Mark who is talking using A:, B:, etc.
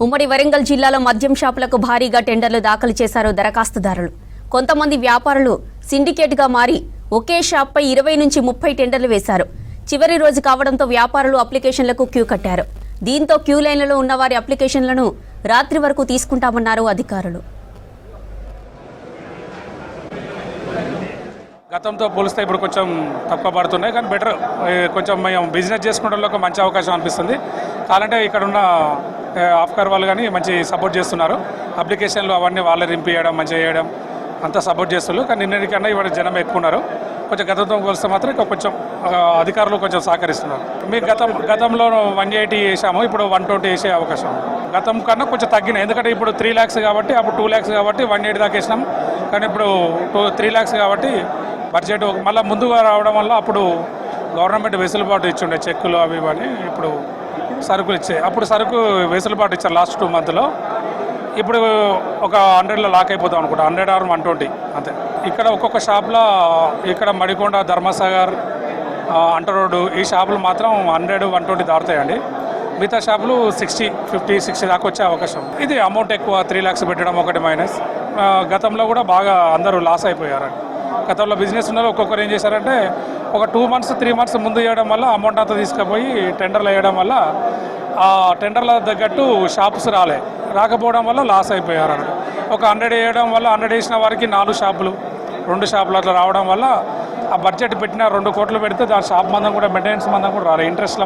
A: ఉమ్మడి వరంగల్ జిల్లాలో మద్యం షాపులకు భారీగా టెండర్లు దాఖలు చేశారు దరఖాస్తుదారులు. కొంతమంది వ్యాపారులు సిండికేట్గా మారి ఒకే షాప్పై 20 నుంచి 30 టెండర్లు వేశారు. చివరి రోజు కావడంతో వ్యాపారులు అప్లికేషన్లకు క్యూ కట్టారు. దీంతో క్యూ లైన్లలో ఉన్న వారి అప్లికేషన్లను రాత్రి వరకు తీసుకుంటామన్నారు అధికారులు.
B: గతంతో పోలిస్తే ఇప్పుడు కొంచెం తక్కువ పడుతున్నాయి, కానీ బెటర్ కొంచెం మేము బిజినెస్ చేసుకోవడంలో ఒక మంచి అవకాశం అనిపిస్తుంది. కావాలంటే ఇక్కడ ఉన్న ఆఫ్కార్ వాళ్ళు కానీ మంచి సపోర్ట్ చేస్తున్నారు. అప్లికేషన్లు అవన్నీ వాళ్ళే రింపియడం మంచిగా చేయడం అంతా సపోర్ట్ చేస్తున్నారు. కానీ నిన్నటికన్నా ఇవాళ జనం ఎక్కువ ఉన్నారు. కొంచెం గతంతో పోలిస్తే మాత్రం ఇంకా కొంచెం అధికారులు కొంచెం సహకరిస్తున్నారు. మీకు గతంలో 180 వేసాము, ఇప్పుడు 120 వేసే అవకాశం. గతం కన్నా కొంచెం తగ్గినాయి, ఎందుకంటే ఇప్పుడు 3 lakhs కాబట్టి, అప్పుడు 2 lakhs కాబట్టి 180 దాకా వేసినాం. కానీ ఇప్పుడు 3 lakhs కాబట్టి బడ్జెట్ మళ్ళీ ముందుగా రావడం వల్ల అప్పుడు గవర్నమెంట్ వెసులుబాటు ఇచ్చిండే చెక్కులు అవి ఇవని. ఇప్పుడు సరుకులు ఇచ్చాయి, అప్పుడు సరుకు వెసులుబాటు ఇచ్చారు లాస్ట్ 2 months. ఇప్పుడు ఒక 100లో లాక్ అయిపోతాం అనుకుంటా, 100 or 120 అంతే. ఇక్కడ ఒక్కొక్క షాప్లో ఇక్కడ మడికొండ, ధర్మసాగర్, అంటర్ రోడ్డు ఈ షాపులు మాత్రం 100, 120 దాటుతాయండి. మిగతా షాపులు 60, 50, 60 దాకా వచ్చే అవకాశం. ఇది అమౌంట్ ఎక్కువ, 3 lakhs పెట్టడం ఒకటి మైనస్. గతంలో కూడా బాగా అందరూ లాస్ అయిపోయారండి. గతంలో బిజినెస్ ఉన్న ఒక్కొక్కరు ఏం చేశారంటే ఒక 2 months, 3 months ముందు చేయడం వల్ల అమౌంట్ అంతా తీసుకుపోయి టెండర్లు వేయడం వల్ల ఆ టెండర్ల తగ్గట్టు షాప్స్ రాకపోవడం వల్ల లాస్ అయిపోయారు. ఒక 100 వేయడం వల్ల 100 వేసిన వారికి 4 షాపులు, 2 షాపులు అట్లా రావడం వల్ల ఆ బడ్జెట్ పెట్టిన 2 కోట్లు పెడితే దాని షాప్ మందం కూడా మెయింటెనెన్స్ మందం కూడా రాలేదు, ఇంట్రెస్ట్ల